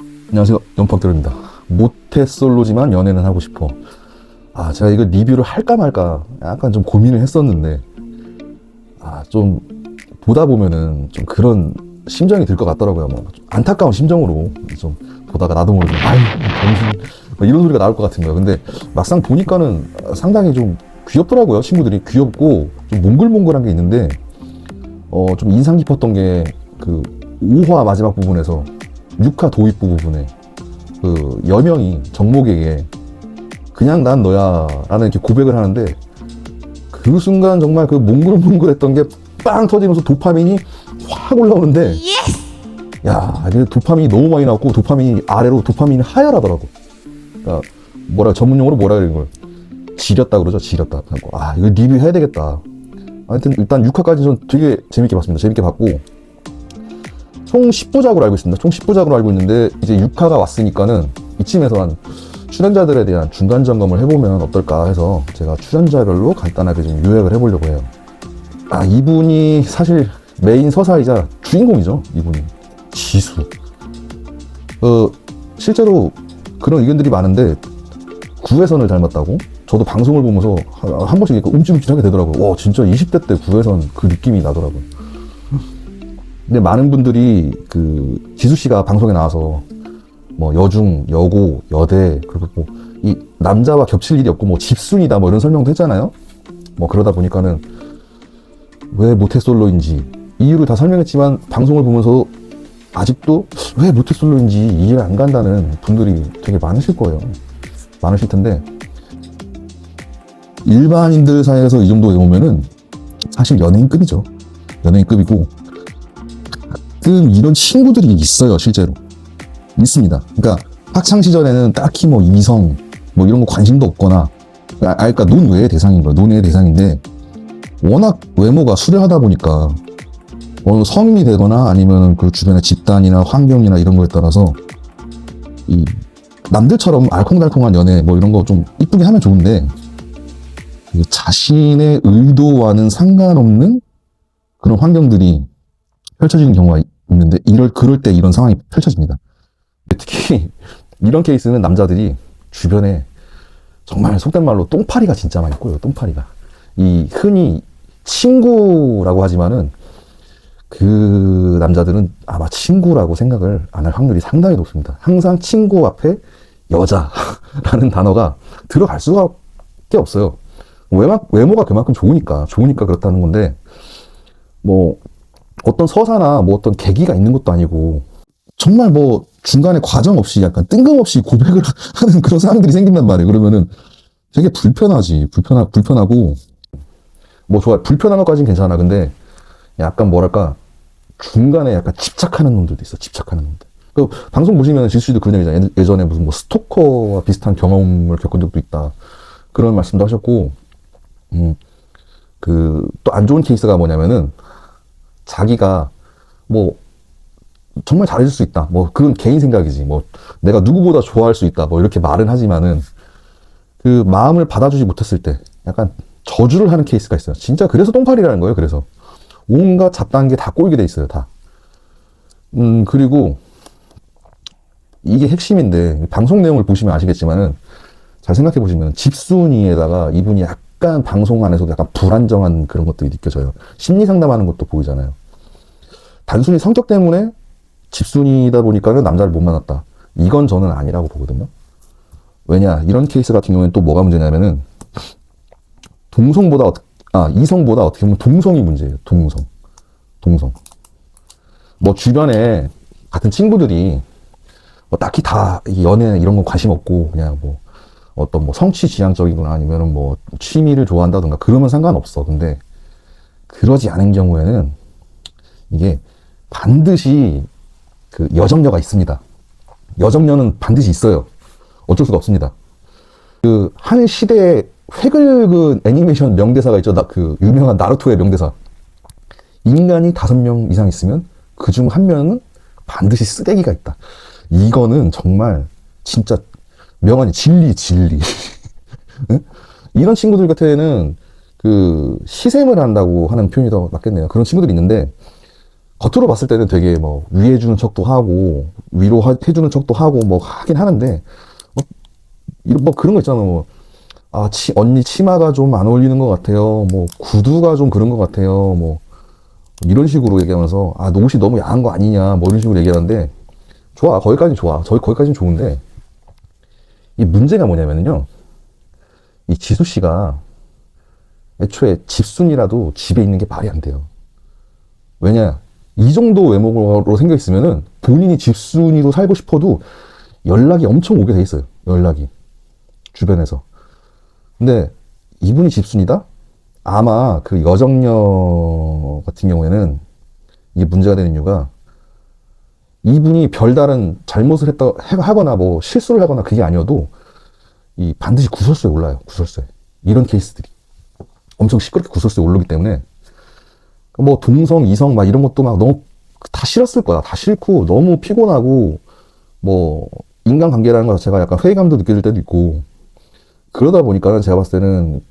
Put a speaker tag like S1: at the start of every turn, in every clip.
S1: 안녕하세요, 연팍드로입니다. 모태솔로지만 연애는 하고 싶어. 제가 이거 리뷰를 할까 말까 약간 좀 고민을 했었는데, 좀 보다 보면은 좀 그런 심정이 들 것 같더라고요. 뭐 안타까운 심정으로 좀 보다가 나도 모르게 아유 정신 뭐 이런 소리가 나올 것 같은 거예요. 근데 막상 보니까는 상당히 좀 귀엽더라고요. 친구들이 귀엽고 좀 몽글몽글한 게 있는데, 좀 인상 깊었던 게 그 5화 마지막 부분에서 6화 도입부 부분에 그 여명이 정목에게 그냥 난 너야 라는 이렇게 고백을 하는데, 그 순간 정말 그 몽글몽글했던 게 빵 터지면서 도파민이 확 올라오는데, 야, 이게 도파민이 너무 많이 나왔고 도파민이 아래로 도파민이 하열하더라고. 그러니까 전문용어로 뭐라 그러는 걸 지렸다 그러죠. 지렸다. 이거 리뷰해야 되겠다. 하여튼 일단 6화까지 전 되게 재밌게 봤습니다. 재밌게 봤고, 총 10부작으로 알고 있습니다. 총 10부작으로 알고 있는데, 이제 6화가 왔으니까는 이쯤에서 한 출연자들에 대한 중간 점검을 해보면 어떨까 해서 제가 출연자별로 간단하게 좀 요약을 해보려고 해요. 이분이 사실 메인 서사이자 주인공이죠. 이분이 지수. 실제로 그런 의견들이 많은데 구혜선을 닮았다고? 저도 방송을 보면서 한 번씩 움찔움찔하게 되더라고요. 진짜 20대 때 구혜선 그 느낌이 나더라고요. 근데 많은 분들이 그 지수 씨가 방송에 나와서 뭐 여중, 여고, 여대, 그리고 뭐 이 남자와 겹칠 일이 없고 뭐 집순이다 뭐 이런 설명도 했잖아요. 뭐 그러다 보니까는 왜 모태솔로인지 이유를 다 설명했지만, 방송을 보면서 아직도 왜 모태솔로인지 이해가 안 간다는 분들이 되게 많으실 거예요. 많으실 텐데, 일반인들 사이에서 이 정도 오면은 사실 연예인급이죠. 연예인급이고, 가끔 이런 친구들이 있어요. 실제로 있습니다. 그러니까 학창 시절에는 딱히 뭐 이성 뭐 이런 거 관심도 없거나, 그러니까 논외의 대상인 거예요. 논외의 대상인데, 워낙 외모가 수려하다 보니까 성인이 되거나 아니면 그 주변의 집단이나 환경이나 이런 거에 따라서 이 남들처럼 알콩달콩한 연애 뭐 이런 거 좀 이쁘게 하면 좋은데, 자신의 의도와는 상관없는 그런 환경들이 펼쳐지는 경우가 있는데, 그럴 때 이런 상황이 펼쳐집니다. 특히 이런 케이스는 남자들이 주변에 정말 속된 말로 똥파리가 진짜 많이 꼬여요. 똥파리가. 이 흔히 친구라고 하지만은 그 남자들은 아마 친구라고 생각을 안 할 확률이 상당히 높습니다. 항상 친구 앞에 여자라는 단어가 들어갈 수밖에 없어요. 외모가 그만큼 좋으니까 그렇다는 건데, 뭐 어떤 서사나 뭐 어떤 계기가 있는 것도 아니고, 정말 뭐 중간에 과정 없이 약간 뜬금없이 고백을 하는 그런 상황들이 생긴단 말이에요. 그러면은 되게 불편하고, 뭐 좋아, 불편한 것까지는 괜찮아. 근데 약간 뭐랄까, 중간에 약간 집착하는 놈들도 있어. 집착하는 놈들. 그 방송 보시면 지수씨도 그런 얘기잖아요. 예전에 무슨 뭐 스토커와 비슷한 경험을 겪은 적도 있다, 그런 말씀도 하셨고, 그 또 안 좋은 케이스가 뭐냐면은, 자기가 뭐 정말 잘해줄 수 있다, 뭐 그건 개인 생각이지, 뭐 내가 누구보다 좋아할 수 있다, 뭐 이렇게 말은 하지만은 그 마음을 받아주지 못했을 때 약간 저주를 하는 케이스가 있어요. 진짜 그래서 똥파리라는 거예요. 그래서 온갖 잡다한 게 다 꼬이게 돼 있어요, 다. 그리고 이게 핵심인데, 방송 내용을 보시면 아시겠지만은, 잘 생각해 보시면 집순이에다가 이분이 약간 방송 안에서도 약간 불안정한 그런 것들이 느껴져요. 심리 상담하는 것도 보이잖아요. 단순히 성격 때문에 집순이다 보니까는 남자를 못 만났다, 이건 저는 아니라고 보거든요. 왜냐, 이런 케이스 같은 경우에는 또 뭐가 문제냐면은, 이성보다 어떻게 보면 동성이 문제예요. 동성. 뭐 주변에 같은 친구들이 뭐 딱히 다 연애 이런 건 관심 없고, 그냥 뭐 어떤 뭐 성취 지향적이거나 아니면은 뭐 취미를 좋아한다든가 그러면 상관없어. 근데 그러지 않은 경우에는 이게 반드시 그 여정녀가 있습니다. 여정녀는 반드시 있어요. 어쩔 수가 없습니다. 그 한 시대에 획을 그은 애니메이션 명대사가 있죠. 그 유명한 나루토의 명대사. 인간이 5명 이상 있으면 그중 한 명은 반드시 쓰레기가 있다. 이거는 정말 진짜 명언이 진리. 응? 이런 친구들 같은 그 시샘을 한다고 하는 표현이 더 맞겠네요. 그런 친구들이 있는데, 겉으로 봤을 때는 되게 뭐 위해주는 척도 하고 위로해주는 척도 하고 뭐 하긴 하는데 뭐 그런 거 있잖아. 뭐 언니 치마가 좀 안 어울리는 것 같아요. 뭐 구두가 좀 그런 것 같아요. 뭐 이런 식으로 얘기하면서 너 옷이 너무 야한 거 아니냐 뭐 이런 식으로 얘기하는데 좋아. 거기까지는 좋아. 거기까지는 좋은데 이 문제가 뭐냐면요. 이 지수 씨가 애초에 집순이라도 집에 있는 게 말이 안 돼요. 왜냐? 이 정도 외모로 생겨 있으면은 본인이 집순이로 살고 싶어도 연락이 엄청 오게 돼 있어요. 연락이. 주변에서. 근데 이분이 집순이다? 아마 그 여정녀 같은 경우에는 이게 문제가 되는 이유가 이분이 별다른 잘못을 하거나 뭐 실수를 하거나 그게 아니어도 이 반드시 구설수에 올라요. 구설수에. 이런 케이스들이. 엄청 시끄럽게 구설수에 오르기 때문에 뭐 동성, 이성 막 이런 것도 막 너무 다 싫었을 거야. 다 싫고 너무 피곤하고 뭐 인간관계라는 것 자체가 약간 회의감도 느껴질 때도 있고 그러다 보니까는 제가 봤을 때는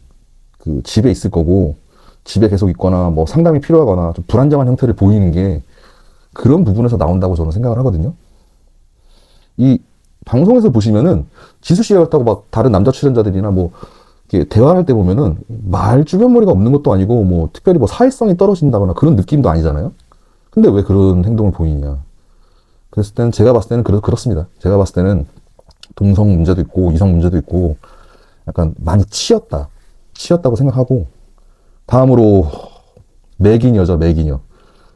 S1: 그 집에 있을 거고 집에 계속 있거나 뭐 상담이 필요하거나 좀 불안정한 형태를 보이는 게 그런 부분에서 나온다고 저는 생각을 하거든요. 이 방송에서 보시면은 지수 씨가 그렇다고 막 다른 남자 출연자들이나 뭐 이렇게 대화할 때 보면은 말 주변머리가 없는 것도 아니고 뭐 특별히 뭐 사회성이 떨어진다거나 그런 느낌도 아니잖아요. 근데 왜 그런 행동을 보이냐? 그랬을 때는 제가 봤을 때는 그렇습니다. 제가 봤을 때는 동성 문제도 있고 이성 문제도 있고 약간 많이 치였다고 생각하고 다음으로 매기녀죠. 매기녀.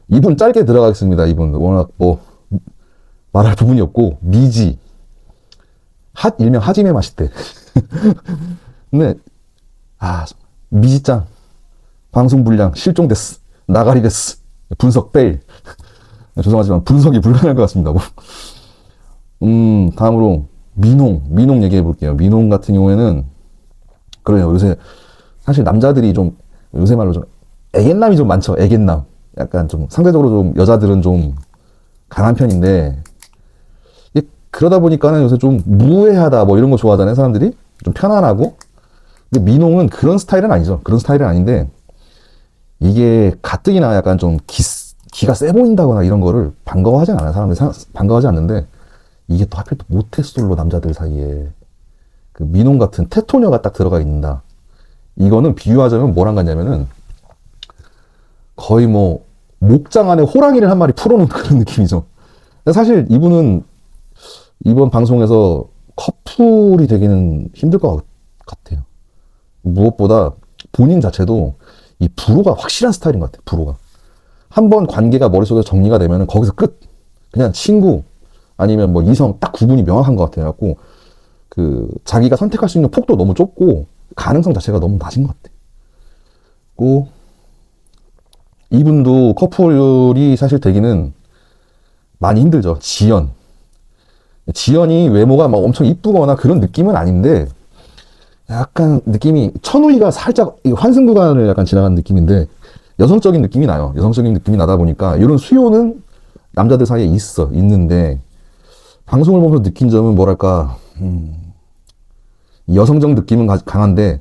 S1: 이분 짧게 들어가겠습니다. 이분 워낙 뭐 말할 부분이 없고 미지 일명 하지메 맛있대. 근데 미지짱 방송 분량 실종됐어. 나가리 됐어. 분석 페일. 죄송하지만 분석이 불가능할 것 같습니다. 다음으로 민홍 얘기해 볼게요. 민홍 같은 경우에는 그래요. 요새 사실 남자들이 좀 요새 말로 좀 애견남이 좀 많죠. 애견남. 약간 좀 상대적으로 좀 여자들은 좀 강한 편인데 그러다 보니까는 요새 좀 무해하다 뭐 이런 거 좋아하잖아요. 사람들이 좀 편안하고. 근데 민홍은 그런 스타일은 아니죠. 그런 스타일은 아닌데 이게 가뜩이나 약간 좀 기가 세 보인다거나 이런 거를 반가워하지 않아요. 사람들이 반가워하지 않는데 이게 또 하필 또 모태솔로 남자들 사이에 그 민홍 같은 테토녀가 딱 들어가 있는다. 이거는 비유하자면 뭐랑 같냐면은 거의 뭐 목장 안에 호랑이를 한 마리 풀어놓은 그런 느낌이죠. 사실 이분은 이번 방송에서 커플이 되기는 힘들 것 같아요. 무엇보다 본인 자체도 이 불호가 확실한 스타일인 것 같아요. 불호가. 한번 관계가 머릿속에서 정리가 되면 거기서 끝. 그냥 친구 아니면 뭐 이성 딱 구분이 명확한 것 같아요. 갖고 그 자기가 선택할 수 있는 폭도 너무 좁고 가능성 자체가 너무 낮은 것 같아요. 고 이분도 커플이 사실 되기는 많이 힘들죠. 지연이 외모가 막 엄청 이쁘거나 그런 느낌은 아닌데 약간 느낌이 천우희가 살짝 환승 구간을 약간 지나가는 느낌인데 여성적인 느낌이 나요. 여성적인 느낌이 나다 보니까 이런 수요는 남자들 사이에 있는데 방송을 보면서 느낀 점은 뭐랄까 여성적 느낌은 강한데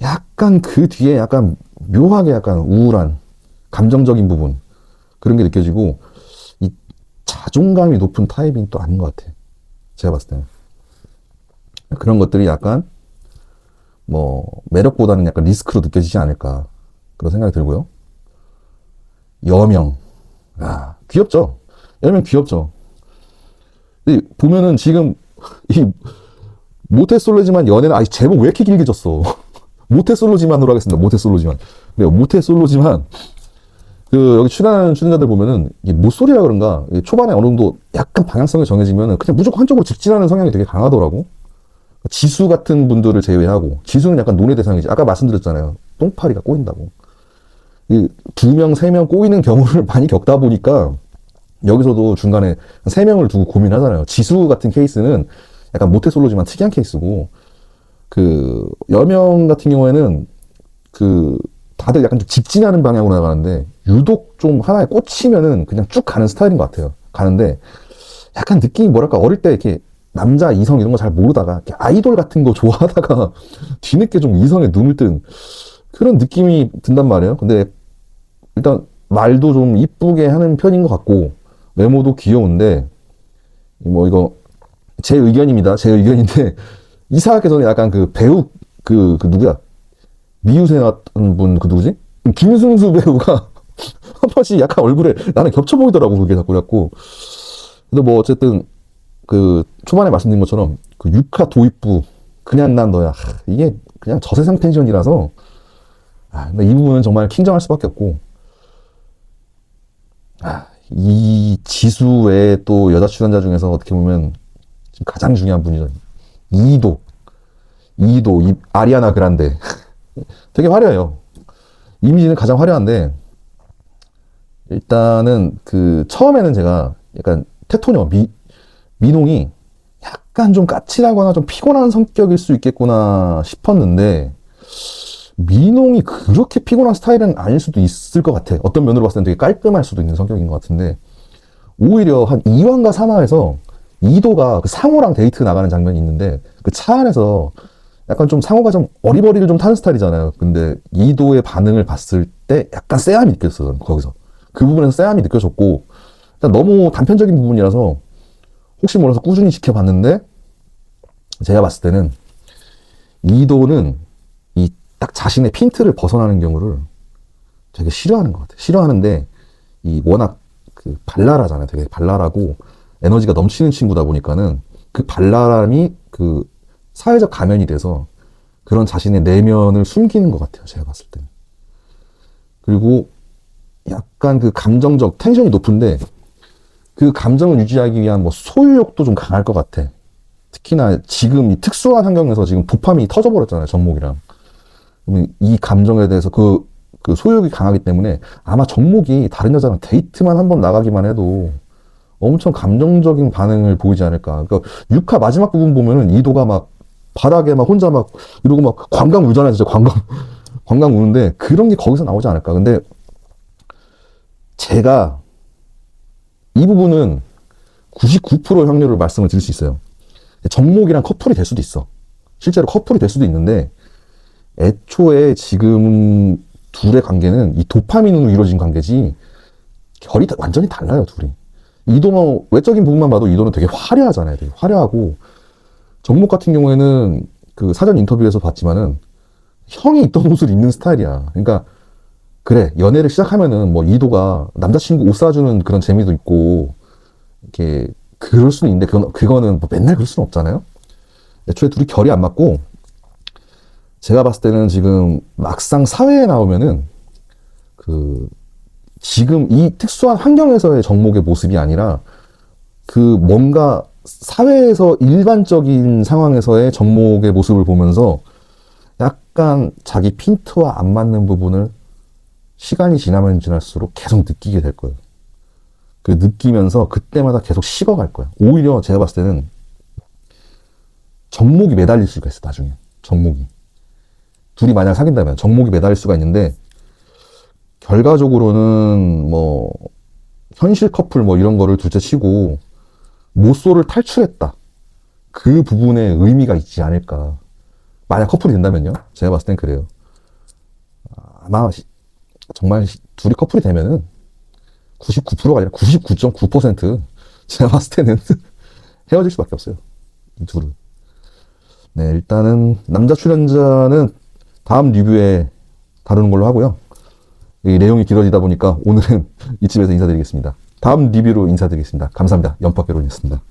S1: 약간 그 뒤에 약간 묘하게 약간 우울한 감정적인 부분 그런 게 느껴지고 이 자존감이 높은 타입이 또 아닌 것 같아. 제가 봤을 때는 그런 것들이 약간 뭐 매력보다는 약간 리스크로 느껴지지 않을까 그런 생각이 들고요. 여명 귀엽죠. 여명 귀엽죠. 근데 보면은 지금 이 모태솔로지만 연애는 제목 왜 이렇게 길게 졌어. 모태솔로지만으로 하겠습니다. 모태솔로지만. 네, 모태솔로지만 그 여기 출연하는 출연자들 보면은 이게 모쏠이라 그런가 초반에 어느 정도 약간 방향성이 정해지면은 그냥 무조건 한쪽으로 직진하는 성향이 되게 강하더라고. 지수 같은 분들을 제외하고 지수는 약간 논의 대상이지. 아까 말씀드렸잖아요. 똥파리가 꼬인다고. 이 2명, 3명 꼬이는 경우를 많이 겪다 보니까 여기서도 중간에 3명을 두고 고민하잖아요. 지수 같은 케이스는 약간 모태솔로지만 특이한 케이스고 그 여명 같은 경우에는 그 다들 약간 좀 직진하는 방향으로 나가는데 유독 좀 하나에 꽂히면은 그냥 쭉 가는 스타일인 것 같아요. 가는데 약간 느낌이 뭐랄까 어릴 때 이렇게 남자, 이성 이런 거 잘 모르다가 아이돌 같은 거 좋아하다가 뒤늦게 좀 이성에 눈을 뜬 그런 느낌이 든단 말이에요. 근데 일단 말도 좀 이쁘게 하는 편인 것 같고, 외모도 귀여운데, 뭐 이거, 제 의견입니다. 제 의견인데, 이상하게 저는 약간 그 배우, 누구야? 미우새 나왔던 분, 누구지? 김승수 배우가 한 번씩 약간 얼굴에 나는 겹쳐 보이더라고, 그게 자꾸 그래갖고. 근데 뭐 어쨌든, 초반에 말씀드린 것처럼, 육하 도입부, 그냥 난 너야. 이게 그냥 저세상 텐션이라서, 근데 이 부분은 정말 킹정할 수밖에 없고, 이 지수 외에 또 여자 출연자 중에서 어떻게 보면 지금 가장 중요한 분이죠. 이도, 아리아나 그란데. 되게 화려해요. 이미지는 가장 화려한데, 일단은 처음에는 제가 약간 테토녀, 민홍이 약간 좀 까칠하거나 좀 피곤한 성격일 수 있겠구나 싶었는데, 민홍이 그렇게 피곤한 스타일은 아닐 수도 있을 것 같아. 어떤 면으로 봤을 땐 되게 깔끔할 수도 있는 성격인 것 같은데, 오히려 한 2화인가 3화에서 이도가 상호랑 데이트 나가는 장면이 있는데, 그 차 안에서 약간 좀 상호가 좀 어리버리를 좀 타는 스타일이잖아요. 근데 이도의 반응을 봤을 때 약간 쎄함이 느꼈어요, 거기서. 그 부분에서 쎄함이 느껴졌고, 일단 너무 단편적인 부분이라서 혹시 몰라서 꾸준히 지켜봤는데, 제가 봤을 때는 이도는 이 딱 자신의 핀트를 벗어나는 경우를 되게 싫어하는 것 같아요. 싫어하는데, 이 워낙 발랄하잖아요. 되게 발랄하고 에너지가 넘치는 친구다 보니까는 그 발랄함이 사회적 가면이 돼서 그런 자신의 내면을 숨기는 것 같아요. 제가 봤을 때는. 그리고 약간 감정적 텐션이 높은데 그 감정을 유지하기 위한 뭐 소유욕도 좀 강할 것 같아. 특히나 지금 이 특수한 환경에서 지금 도파민이 터져버렸잖아요. 정목이랑. 그러면 이 감정에 대해서 그 소유욕이 강하기 때문에 아마 정목이 다른 여자랑 데이트만 한번 나가기만 해도 엄청 감정적인 반응을 보이지 않을까. 그러니까 6화 마지막 부분 보면은 이도가 막 바닥에 막 혼자 막 이러고 막 관광 울잖아요. 진짜 관광 우는데 그런 게 거기서 나오지 않을까. 근데 제가 이 부분은 99% 확률을 말씀을 드릴 수 있어요. 정목이랑 커플이 될 수도 있어. 실제로 커플이 될 수도 있는데 애초에 지금 둘의 관계는 이 도파민으로 이루어진 관계지 결이 완전히 달라요, 둘이. 이도는 외적인 부분만 봐도 이도는 되게 화려하잖아요. 되게 화려하고 정목 같은 경우에는 사전 인터뷰에서 봤지만은 형이 입던 옷을 입는 스타일이야. 그러니까 그래, 연애를 시작하면은 뭐 이도가 남자친구 옷 사주는 그런 재미도 있고 이렇게 그럴 수는 있는데 그거는 뭐 맨날 그럴 수는 없잖아요. 애초에 둘이 결이 안 맞고 제가 봤을 때는 지금 막상 사회에 나오면은 지금 이 특수한 환경에서의 정목의 모습이 아니라 뭔가 사회에서 일반적인 상황에서의 정목의 모습을 보면서 약간 자기 핀트와 안 맞는 부분을 시간이 지나면 지날수록 계속 느끼게 될 거예요. 느끼면서 그때마다 계속 식어갈 거예요. 오히려 제가 봤을 때는 정목이 매달릴 수가 있어, 나중에. 정목이. 둘이 만약 사귄다면 정목이 매달릴 수가 있는데, 결과적으로는 뭐, 현실 커플 뭐 이런 거를 둘째 치고, 모쏠을 탈출했다. 그 부분에 의미가 있지 않을까. 만약 커플이 된다면요. 제가 봤을 땐 그래요. 아마 정말 둘이 커플이 되면은 99%가 아니라 99.9% 제가 봤을 때는 헤어질 수밖에 없어요. 이 둘은. 네, 일단은 남자 출연자는 다음 리뷰에 다루는 걸로 하고요. 이 내용이 길어지다 보니까 오늘은 이쯤에서 인사드리겠습니다. 다음 리뷰로 인사드리겠습니다. 감사합니다. 연파개론이었습니다.